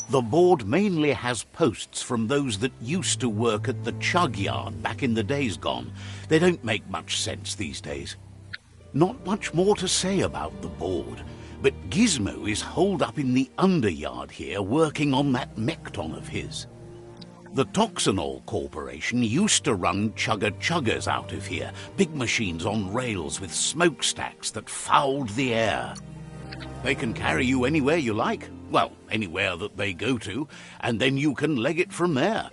The board mainly has posts from those that used to work at the chug yard back in the days gone. They don't make much sense these days. Not much more to say about the board, but Gizmo is holed up in the underyard here working on that Mekton of his. The Toxanol Corporation used to run chugger-chuggers out of here, big machines on rails with smokestacks that fouled the air. They can carry you anywhere you like, well, anywhere that they go to, and then you can leg it from there.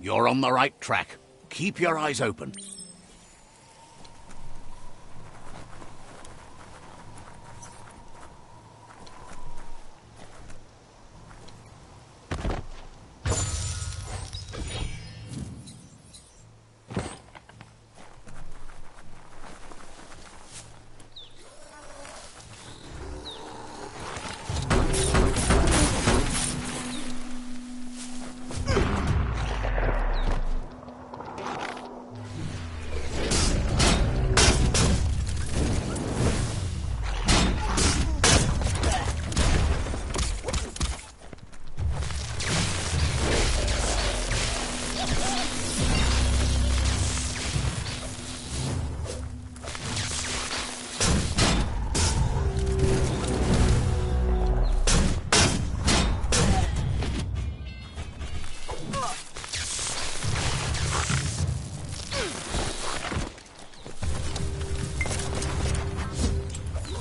You're on the right track. Keep your eyes open.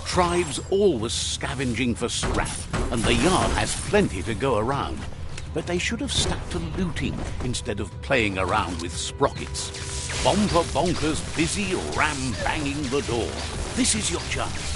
Tribes always scavenging for scrap, and the yard has plenty to go around. But they should have stuck to looting instead of playing around with sprockets. Bomber bonkers busy ram-banging the door. This is your chance.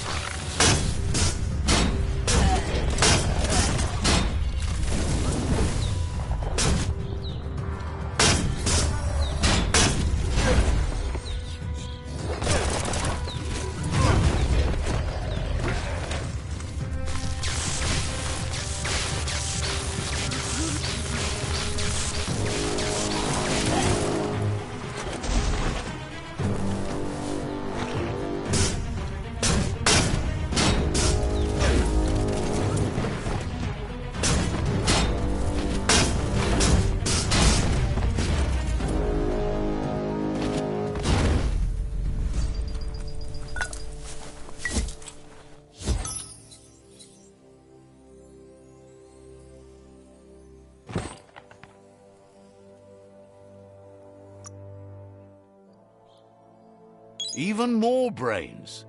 Even more brains.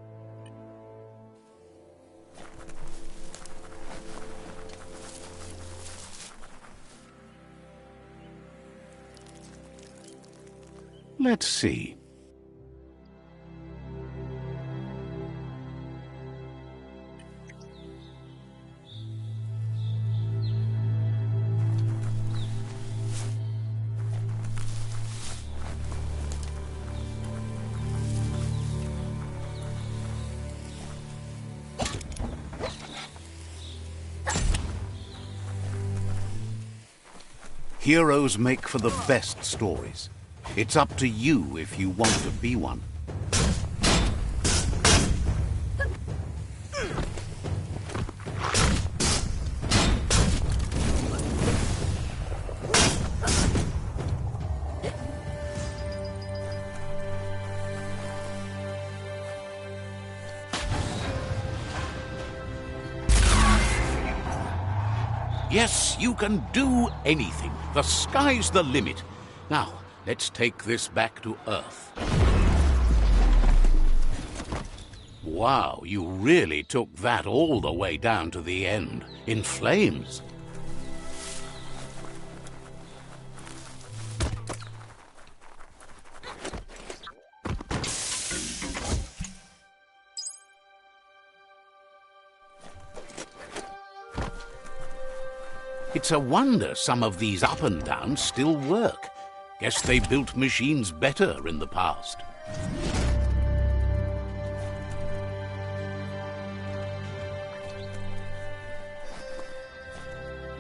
Let's see. Heroes make for the best stories. It's up to you if you want to be one. Yes, you can do anything. The sky's the limit. Now, let's take this back to Earth. Wow, you really took that all the way down to the end, in flames. It's a wonder some of these up and downs still work. Guess they built machines better in the past.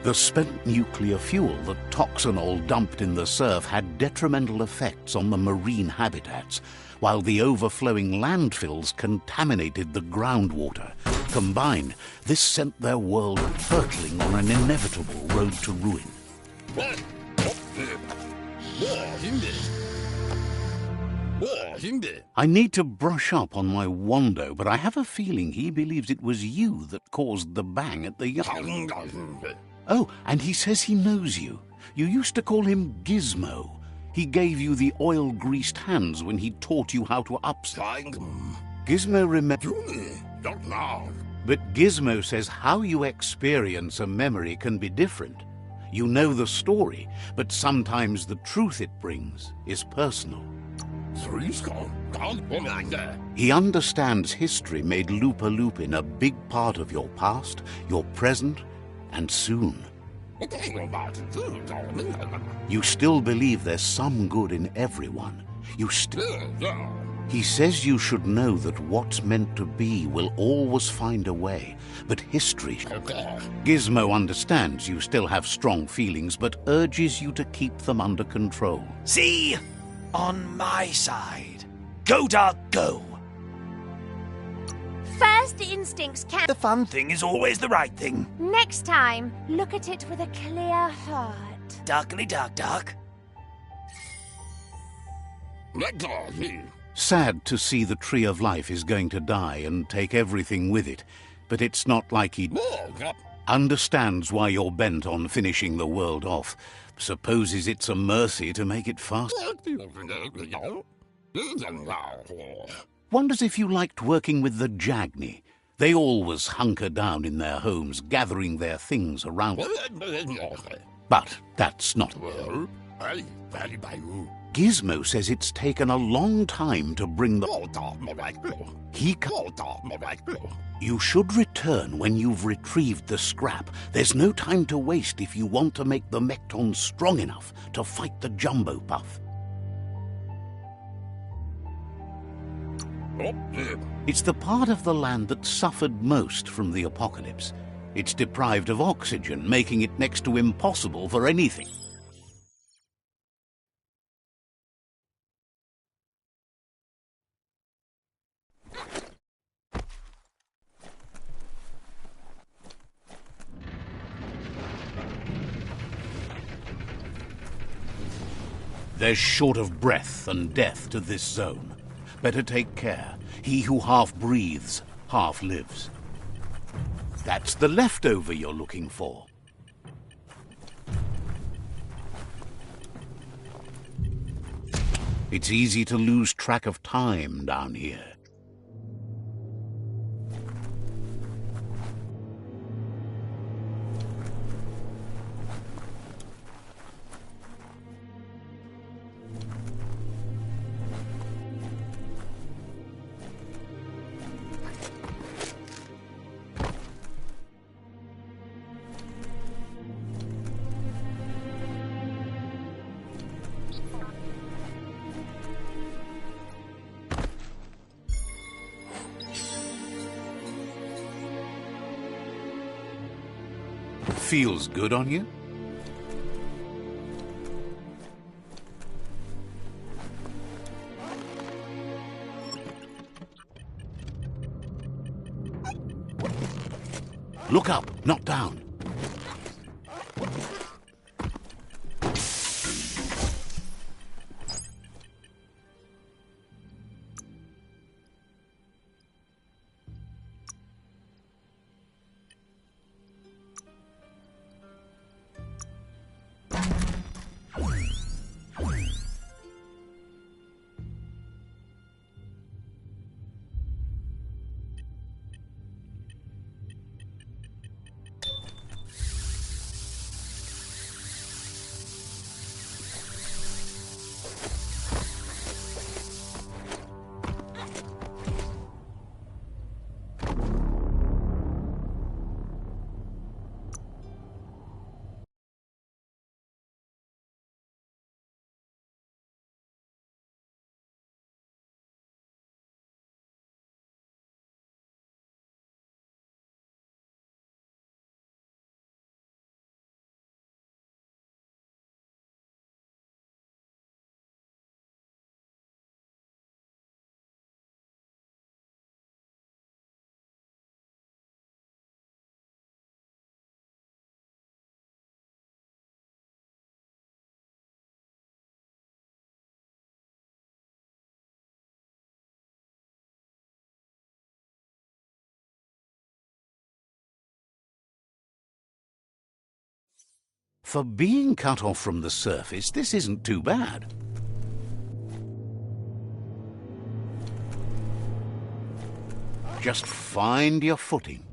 The spent nuclear fuel that Toxanol dumped in the surf had detrimental effects on the marine habitats, while the overflowing landfills contaminated the groundwater. Combined, this sent their world hurtling on an inevitable road to ruin. I need to brush up on my Wando, but I have a feeling he believes it was you that caused the bang at the yacht. Oh, and he says he knows you. You used to call him Gizmo. He gave you the oil-greased hands when he taught you how to upside. Gizmo remembers. But Gizmo says how you experience a memory can be different. You know the story, but sometimes the truth it brings is personal. He understands history made Lupa Lupin a big part of your past, your present, and soon. You still believe there's some good in everyone. He says you should know that what's meant to be will always find a way, but history... Gizmo understands you still have strong feelings, but urges you to keep them under control. See? On my side. Go, Dark, go! First instincts can... The fun thing is always the right thing. Next time, look at it with a clear heart. Darkly dark, dark. Sad to see the Tree of Life is going to die and take everything with it, but it's not like he understands why you're bent on finishing the world off. Supposes it's a mercy to make it fast. Wonders if you liked working with the Jagni. They always hunker down in their homes, gathering their things around. But that's not... Gizmo says it's taken a long time to bring the... You should return when you've retrieved the scrap. There's no time to waste if you want to make the Mectons strong enough to fight the Jumbo Puff. It's the part of the land that suffered most from the apocalypse. It's deprived of oxygen, making it next to impossible for anything. There's short of breath and death to this zone. Better take care. He who half breathes, half lives. That's the leftover you're looking for. It's easy to lose track of time down here. Feels good on you? Look up, not down. For being cut off from the surface, this isn't too bad. Just find your footing.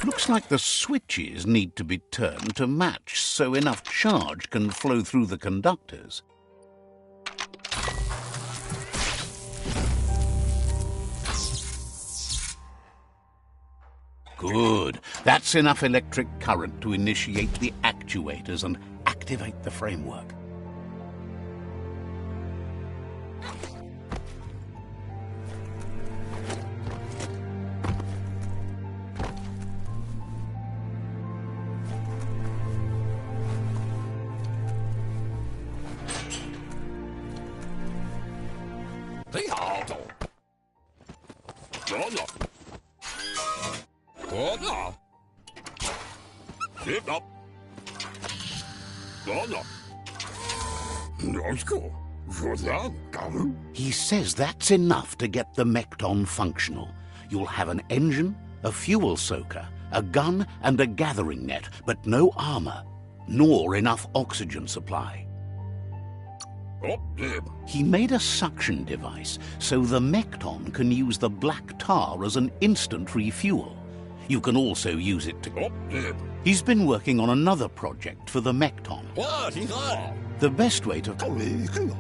Looks like the switches need to be turned to match so enough charge can flow through the conductors. Good. That's enough electric current to initiate the actuators and activate the framework. He says that's enough to get the Mekton functional. You'll have an engine, a fuel soaker, a gun and a gathering net, but no armor, nor enough oxygen supply. He made a suction device so the Mekton can use the black tar as an instant refuel. You can also use it to... He's been working on another project for the Mekton. The best way to...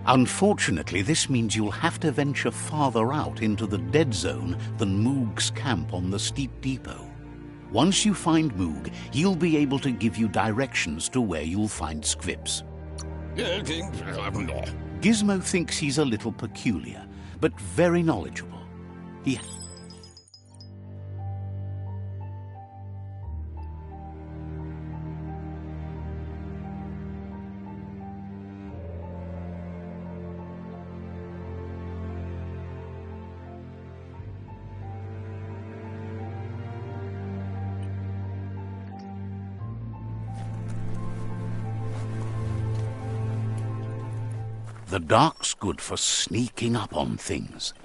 Unfortunately, this means you'll have to venture farther out into the dead zone than Moog's camp on the steep depot. Once you find Moog, he'll be able to give you directions to where you'll find Scripps. Gizmo thinks he's a little peculiar, but very knowledgeable. He... The dark's good for sneaking up on things.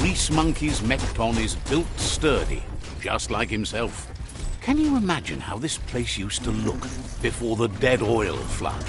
Grease Monkey's Mekton is built sturdy, just like himself. Can you imagine how this place used to look before the dead oil flood?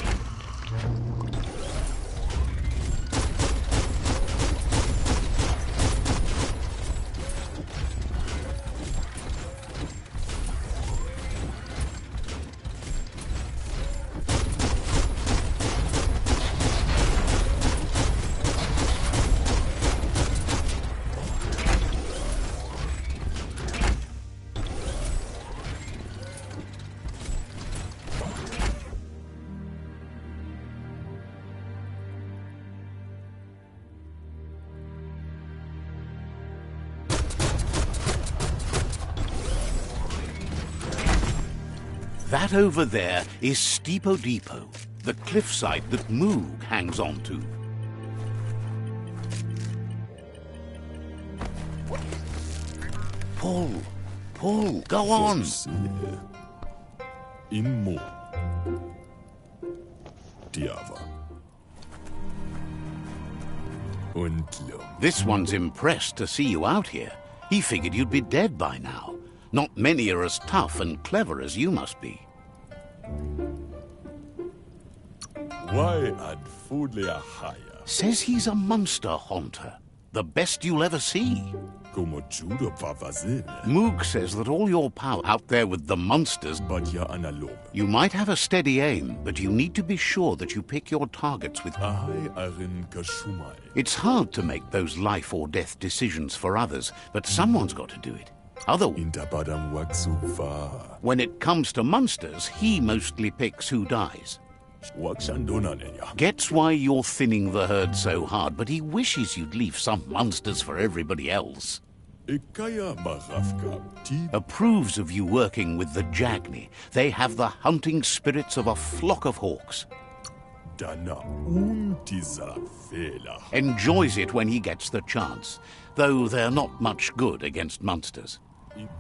That over there is Steepo Depot, the cliffside that Moog hangs on to. Pull, go on! Immo. Diava. This one's impressed to see you out here. He figured you'd be dead by now. Not many are as tough and clever as you must be. Why ad foodlea haya? Says he's a monster haunter. The best you'll ever see. Como judo vavazil. Moog says that all your power out there with the monsters, But ya analog. you might have a steady aim, but you need to be sure that you pick your targets with... Ahai arin kashumai. It's hard to make those life or death decisions for others, but someone's got to do it. Otherwise, Intabadam waksuva. when it comes to monsters, he mostly picks who dies. Wakshandona nenya. Gets why you're thinning the herd so hard, but he wishes you'd leave some monsters for everybody else. Ikaya marafka. Ti Approves of you working with the Jagni. They have the hunting spirits of a flock of hawks. dana untiza vela. Enjoys it when he gets the chance, though they're not much good against monsters.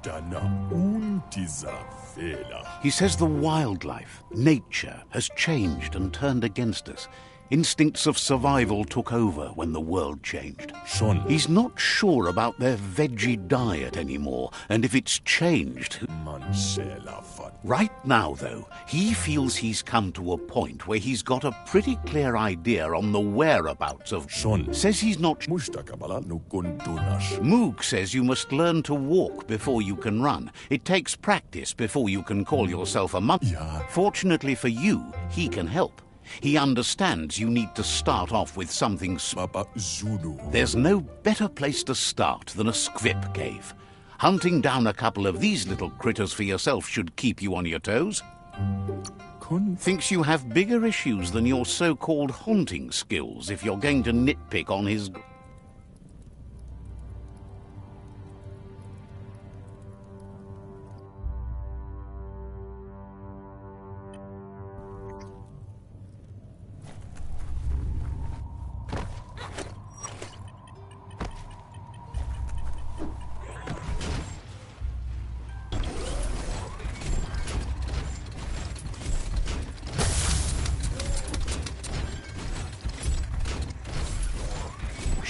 Dana untiza vela. He says the wildlife, nature, has changed and turned against us. Instincts of survival took over when the world changed. Schon. He's not sure about their veggie diet anymore, and if it's changed... Manchela van. Right now, though, he feels he's come to a point where he's got a pretty clear idea on the whereabouts of... Schon. Says he's not... Mustakabala no gondonash. Moog says you must learn to walk before you can run. It takes practice before you can call yourself a monk. Ja. Fortunately for you, he can help. He understands you need to start off with something Baba Zulu. There's no better place to start than a squip cave. Hunting down a couple of these little critters for yourself should keep you on your toes. Kun Thinks you have bigger issues than your so-called haunting skills if you're going to nitpick on his...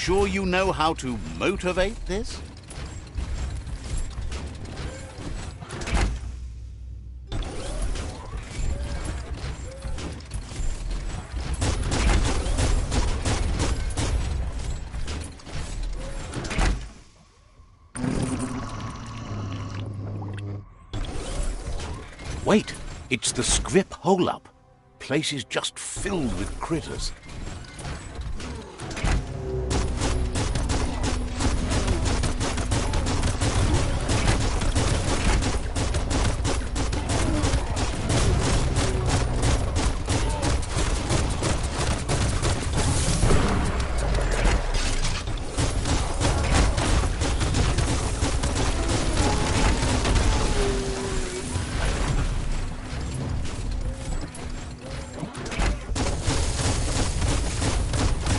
Sure you know how to motivate this? Wait, it's the Scrip hole-up. Place is just filled with critters.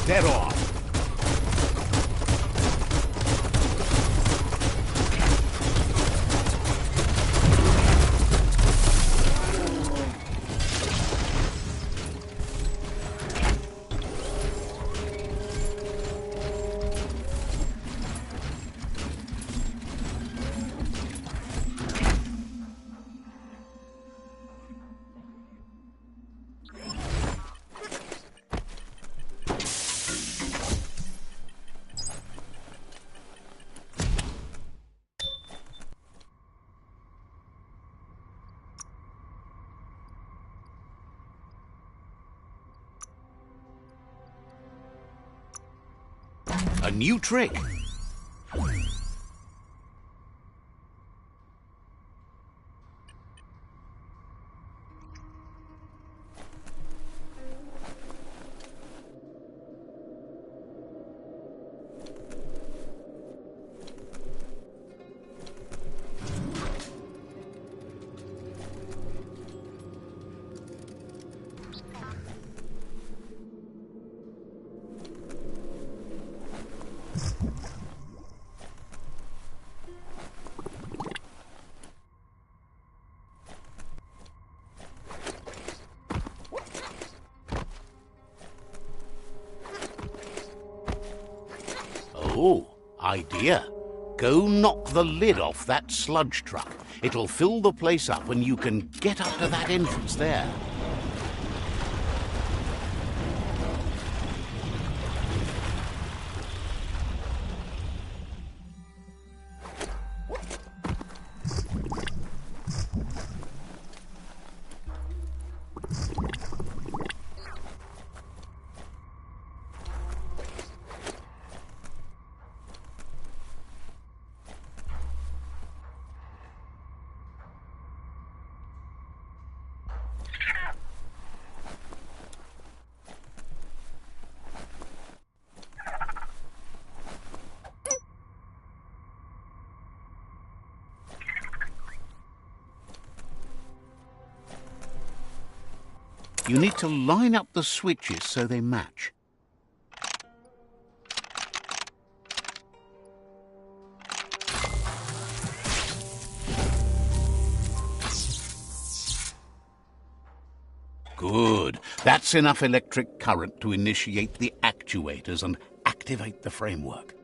Dead on. A new trick. Oh, idea. Go knock the lid off that sludge truck. It'll fill the place up and you can get up to that entrance there. You need to line up the switches so they match. Good. That's enough electric current to initiate the actuators and activate the framework.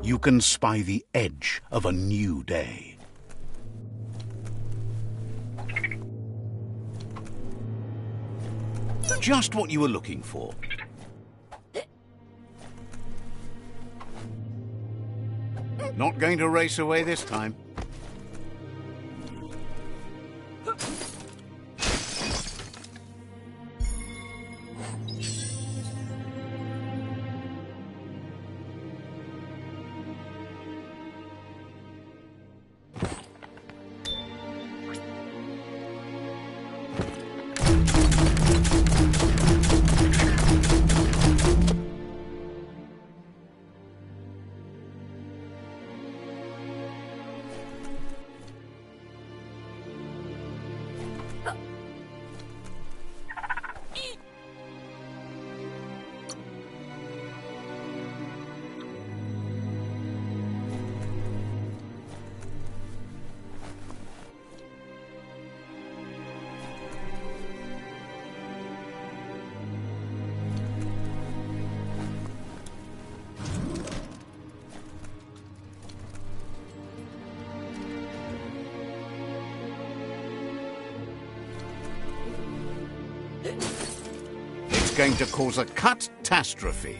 You can spy the edge of a new day. Just what you were looking for. Not going to race away this time. It's going to cause a catastrophe.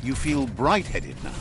You feel bright-headed now.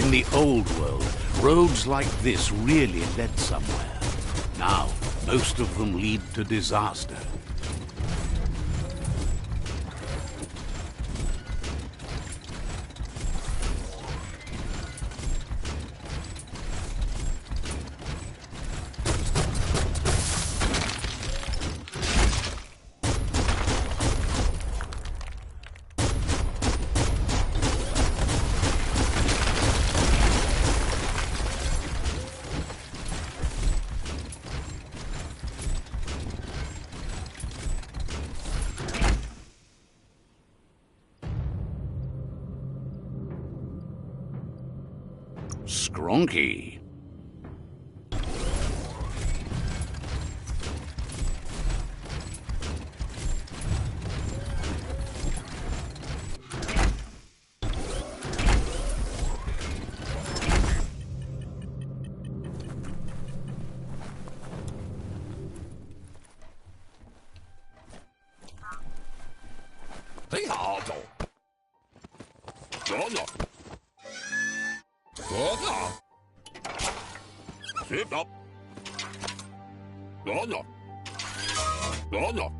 In the old world, roads like this really led somewhere. Now, most of them lead to disaster. Skronky.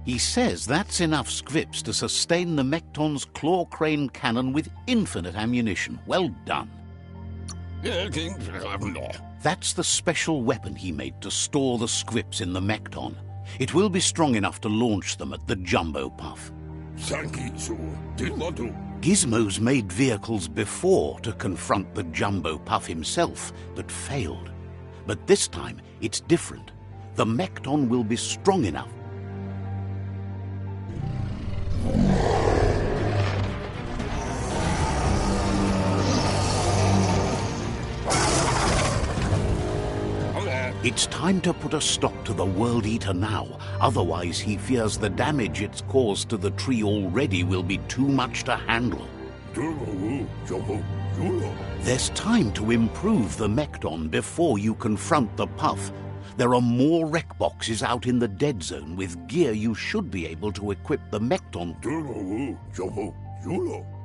He says that's enough scripts to sustain the Mekton's claw crane cannon with infinite ammunition. Well done. That's the special weapon he made to store the scripts in the Mekton. It will be strong enough to launch them at the Jumbo Puff. Gizmo's made vehicles before to confront the Jumbo Puff himself, but failed. But this time, it's different. The Mekton will be strong enough. It's time to put a stop to the World Eater now. Otherwise, he fears the damage it's caused to the tree already will be too much to handle. There's time to improve the Mekton before you confront the Puff. There are more wreck boxes out in the dead zone with gear you should be able to equip the Mekton.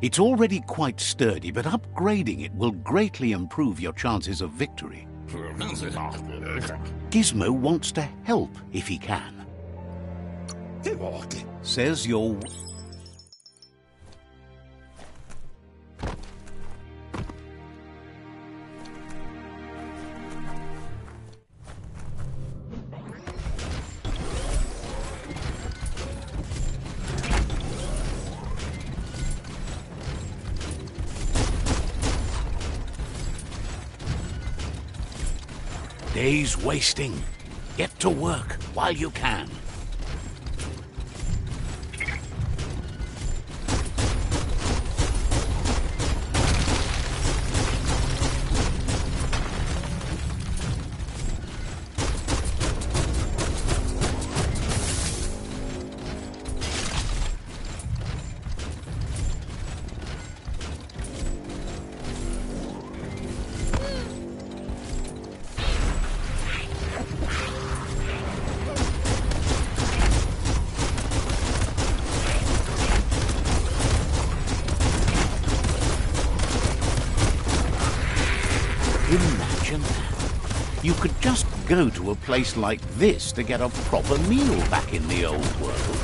It's already quite sturdy, but upgrading it will greatly improve your chances of victory. Gizmo wants to help if he can. Says you're... Days wasting. Get to work while you can. Imagine that. You could just go to a place like this to get a proper meal back in the old world.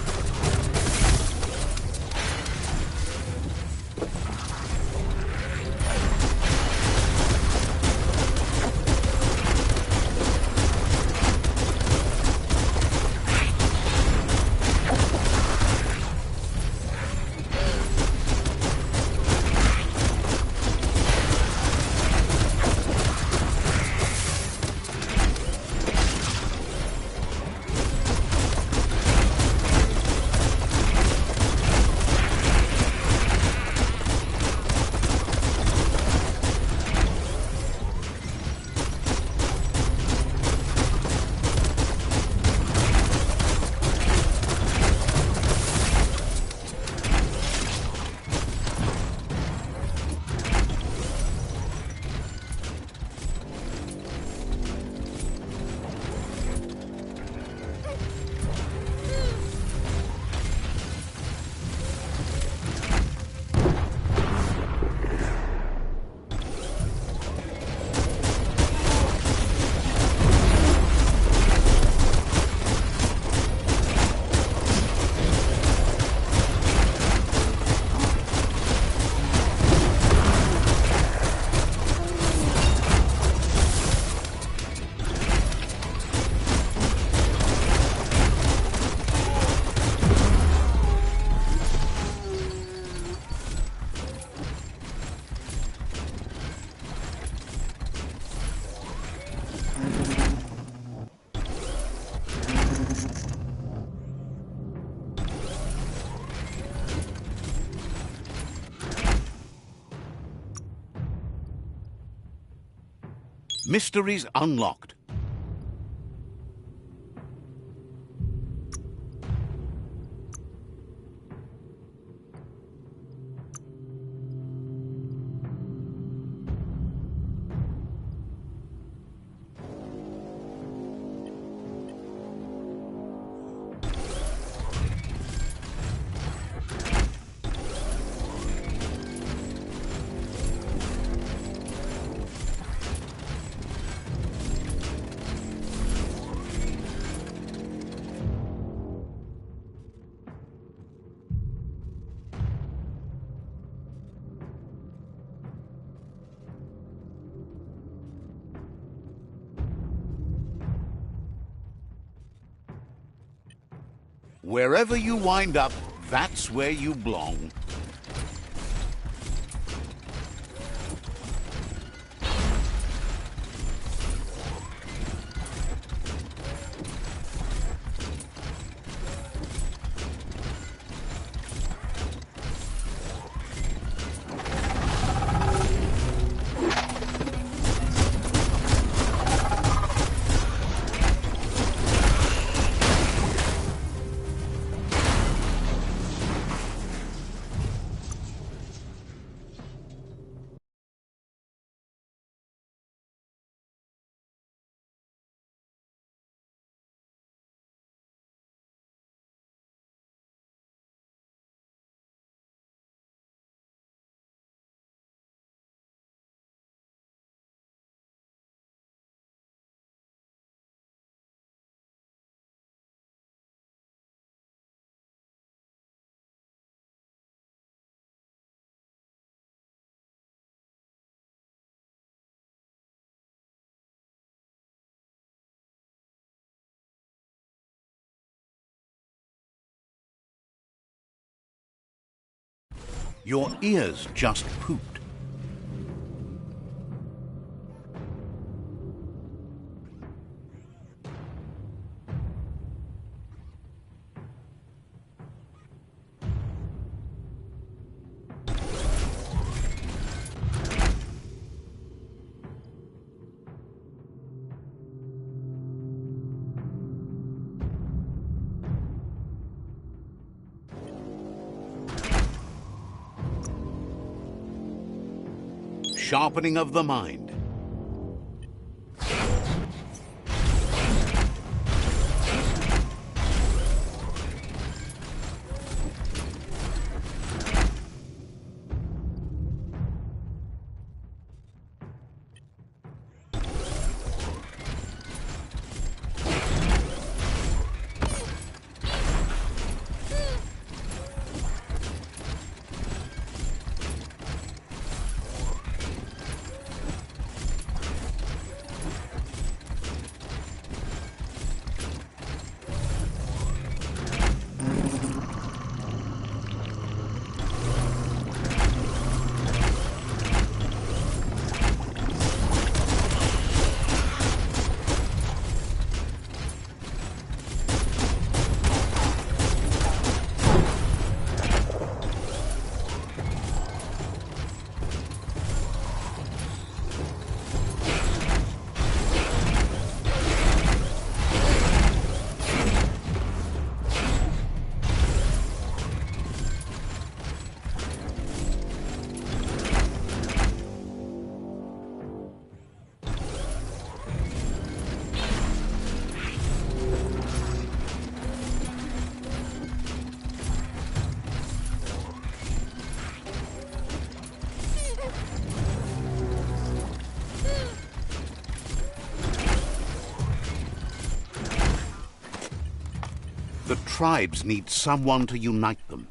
Mysteries unlocked. Wherever you wind up, that's where you belong. Your ears just pooped. Sharpening of the mind. The tribes need someone to unite them.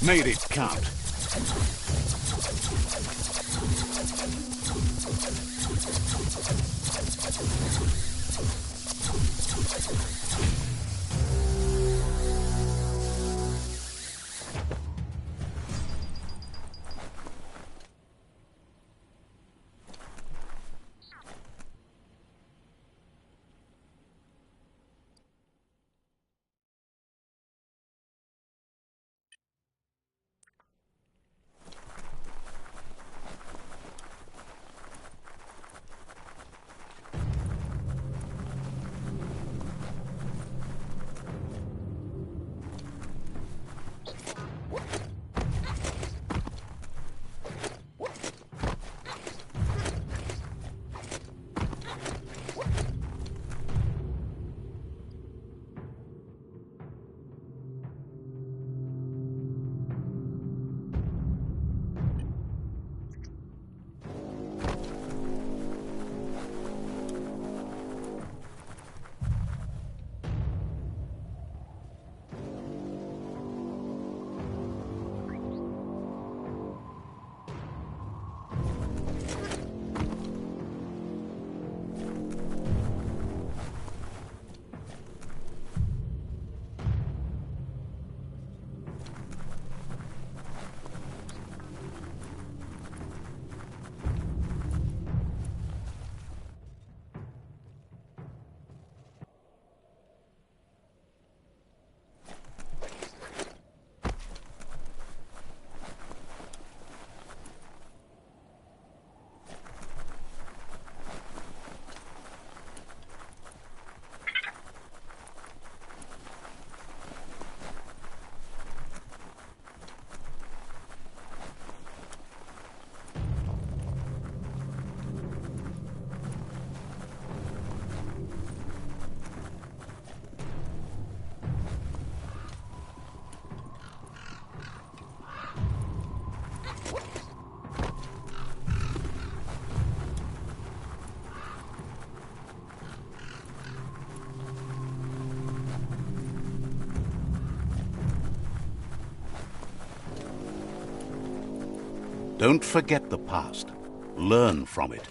Made it count. Don't forget the past. Learn from it.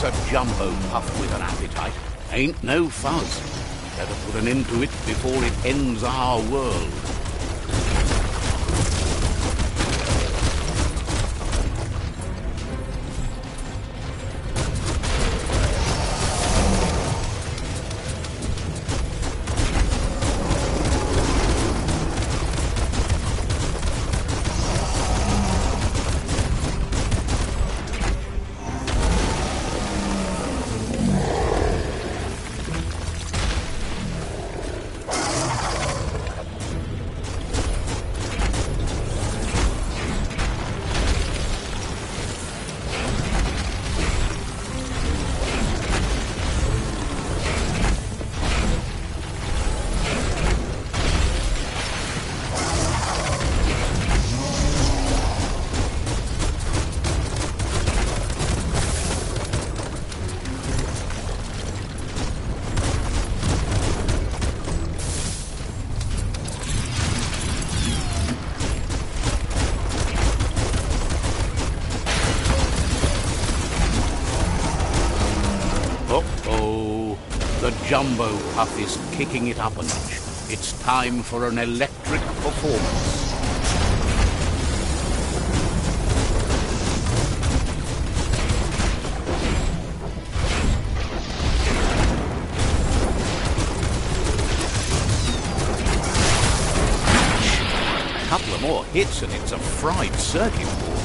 A jumbo puff with an appetite ain't no fuzz. Better put an end to it before it ends our world. Jumbo Puff is kicking it up a notch. It's time for an electric performance. A couple of more hits and it's a fried circuit board.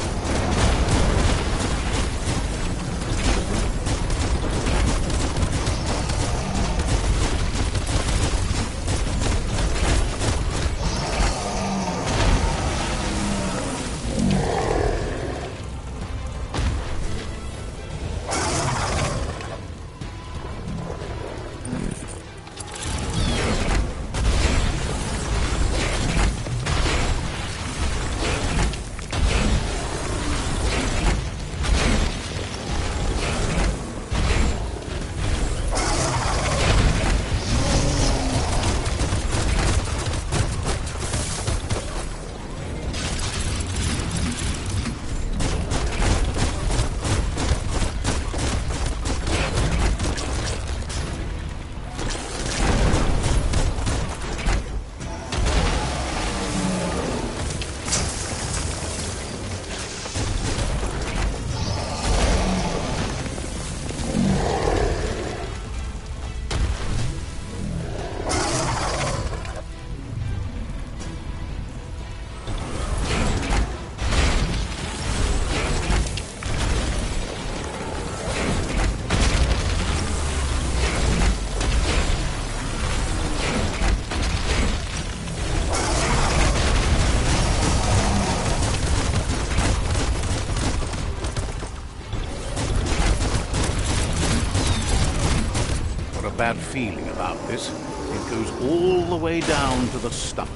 Bad feeling about this. It goes all the way down to the stomach.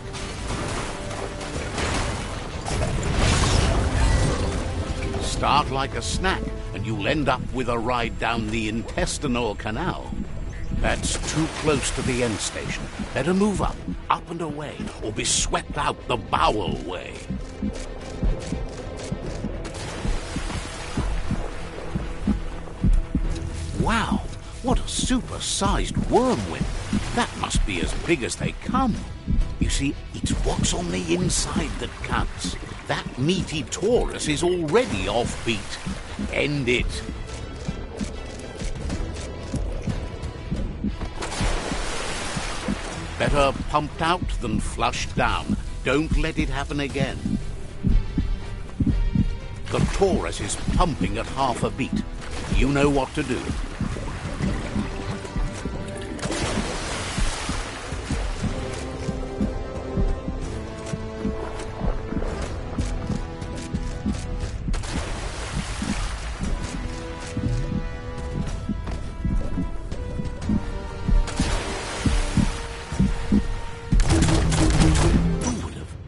Start like a snack and you'll end up with a ride down the intestinal canal. That's too close to the end station. Better move up and away, or be swept out the bowel way. Wow! What a super-sized wormwhip. That must be as big as they come. You see, it's what's on the inside that counts. That meaty Taurus is already offbeat. End it. Better pumped out than flushed down. Don't let it happen again. The Taurus is pumping at half a beat. You know what to do.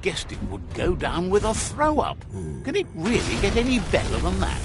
Guessed it would go down with a throw-up. Can it really get any better than that?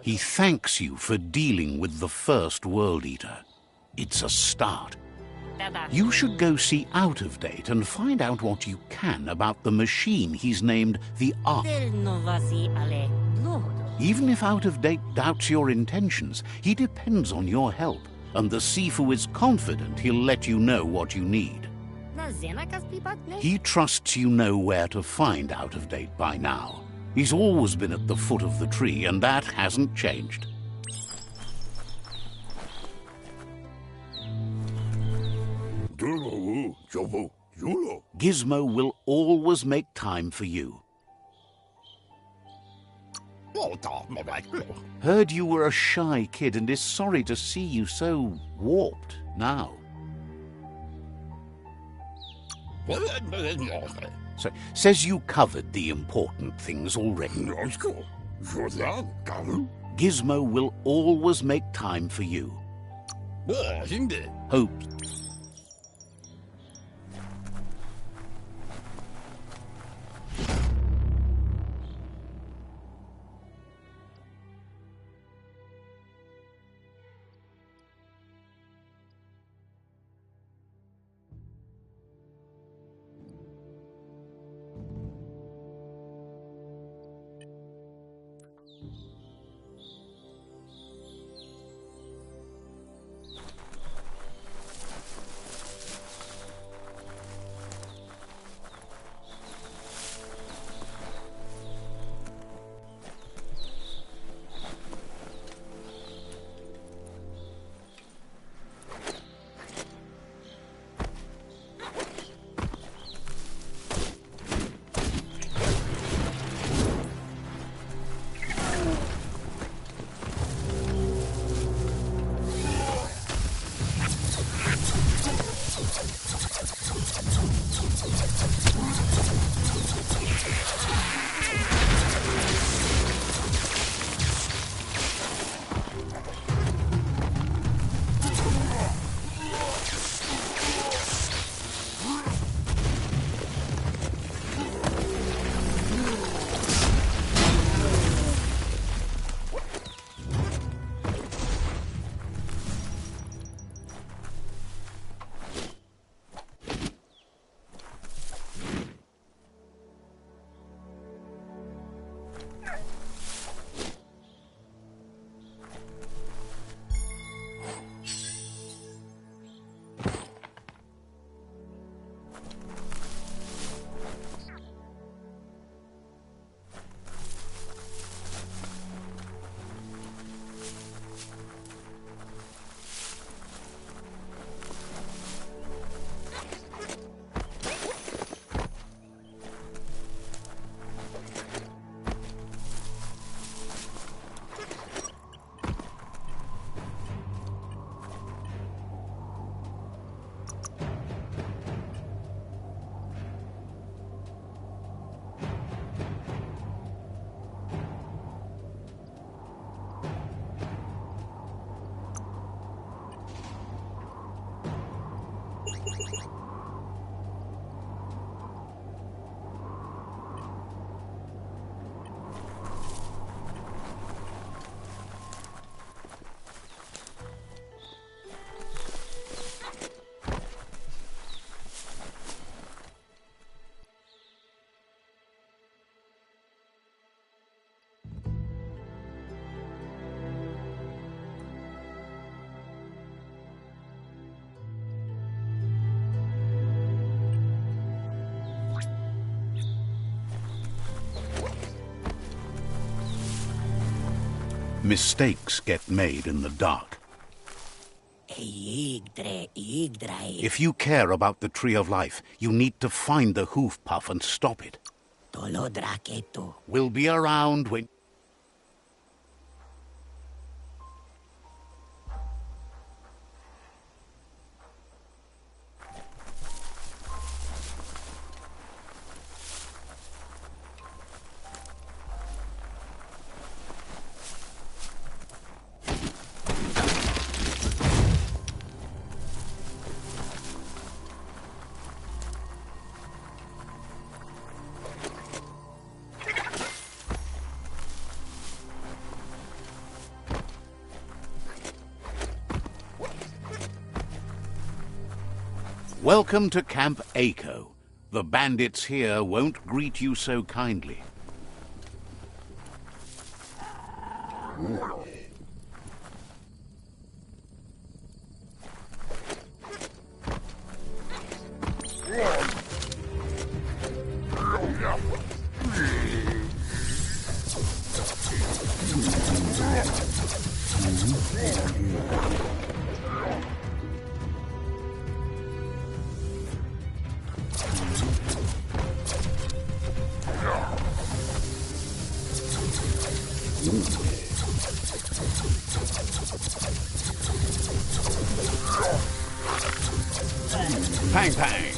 He thanks you for dealing with the first World Eater. It's a start. You should go see Out of Date and find out what you can about the machine he's named the Ark. Even if Out of Date doubts your intentions, he depends on your help, and the Sifu is confident he'll let you know what you need. He trusts you know where to find Out of Date by now. He's always been at the foot of the tree, and that hasn't changed. Gizmo will always make time for you. Heard you were a shy kid and is sorry to see you so warped now. So, says you covered the important things already. Gizmo will always make time for you. Hope. Mistakes get made in the dark. If you care about the Tree of Life, you need to find the hoof puff and stop it. We'll be around when... Welcome to Camp Aiko. The bandits here won't greet you so kindly. Pang, pang.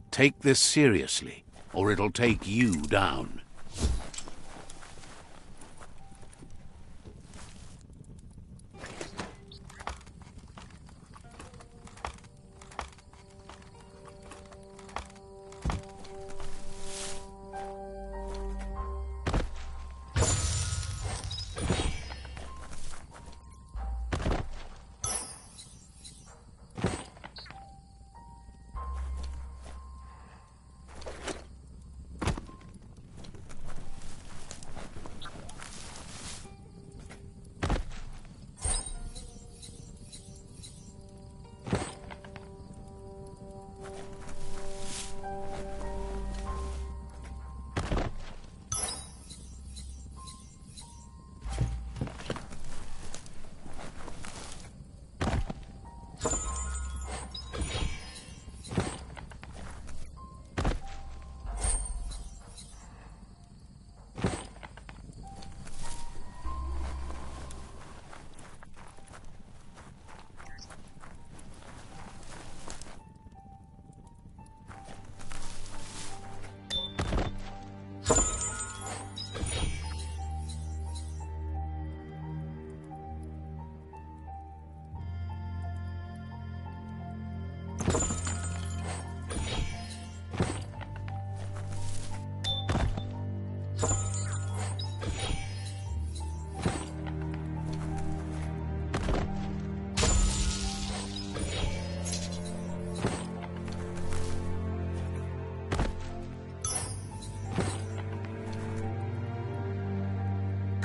Take this seriously, or it'll take you down.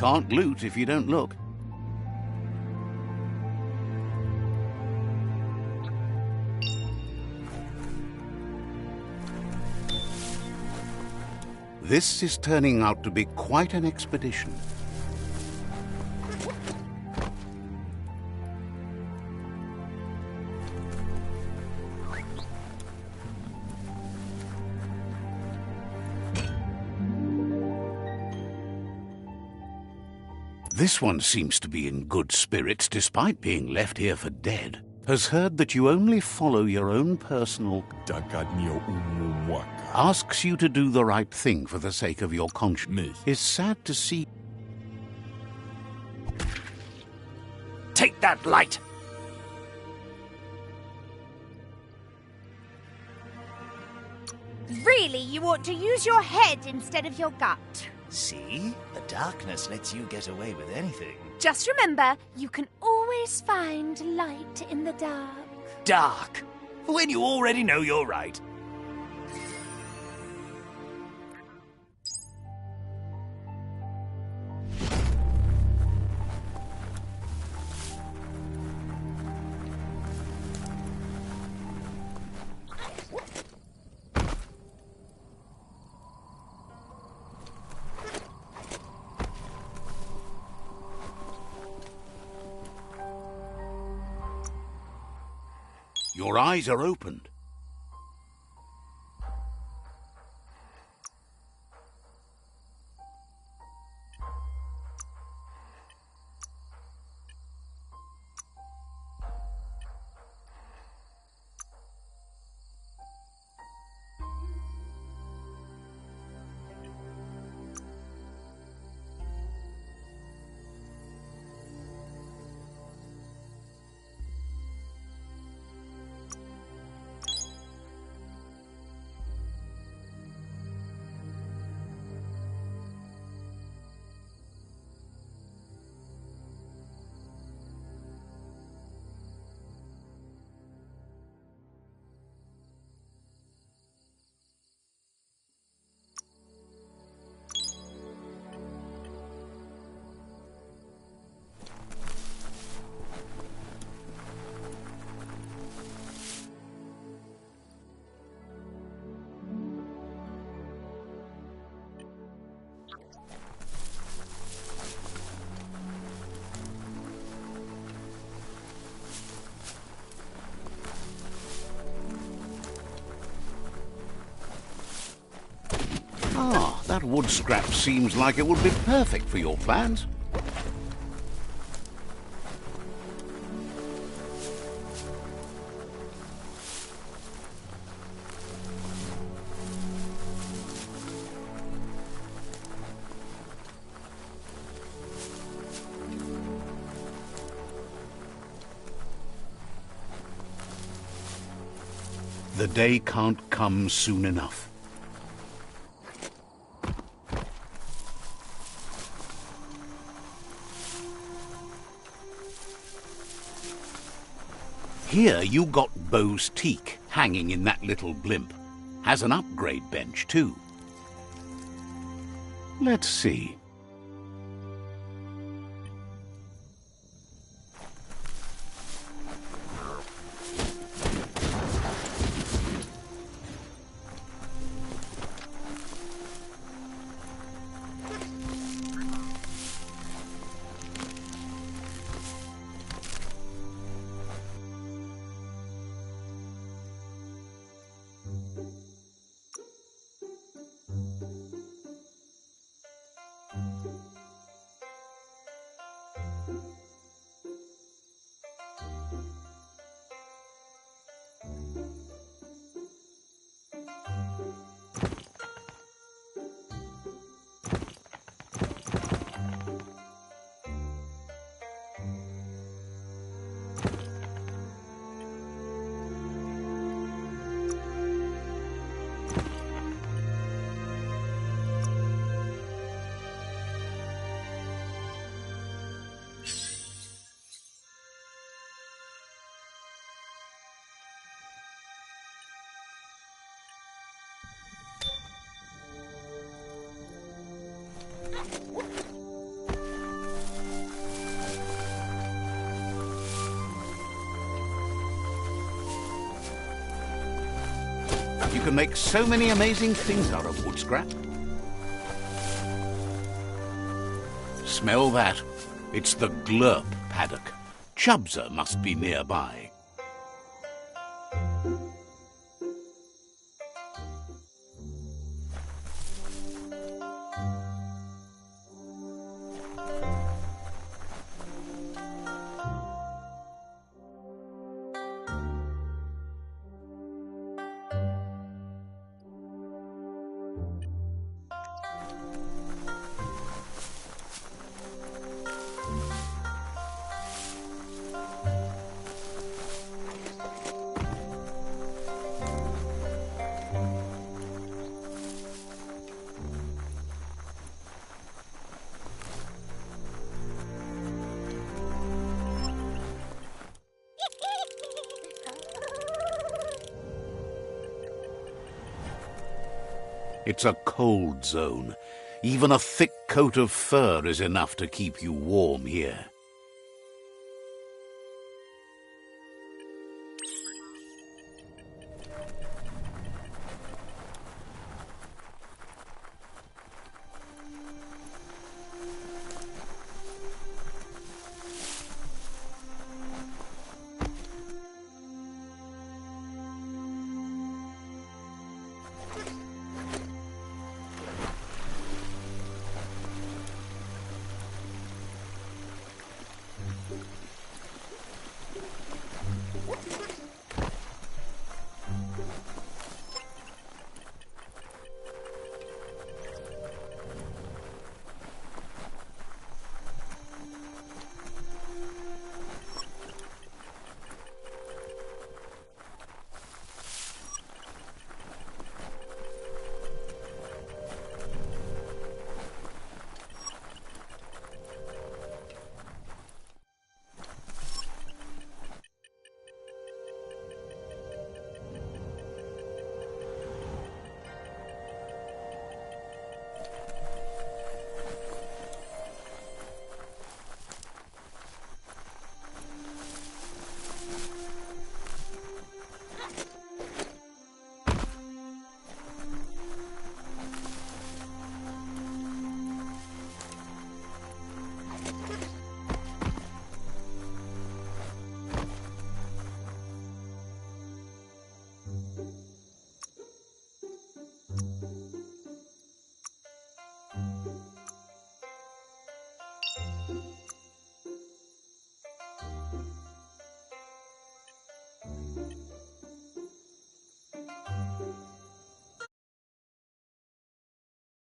Can't loot if you don't look. This is turning out to be quite an expedition. This one seems to be in good spirits despite being left here for dead. Has heard that you only follow your own personal... Asks you to do the right thing for the sake of your conscience. Is sad to see... Take that light! Really, you ought to use your head instead of your gut. See? The darkness lets you get away with anything. Just remember, you can always find light in the dark. Dark? When you already know you're right. Your eyes are opened. wood scrap seems like it would be perfect for your plans. The day can't come soon enough. Here you got Beau's teak hanging in that little blimp. Has an upgrade bench too. Let's see. You can make so many amazing things out of wood scrap. Smell that. It's the Glurp paddock. Chubser must be nearby. It's a cold zone. Even a thick coat of fur is enough to keep you warm here.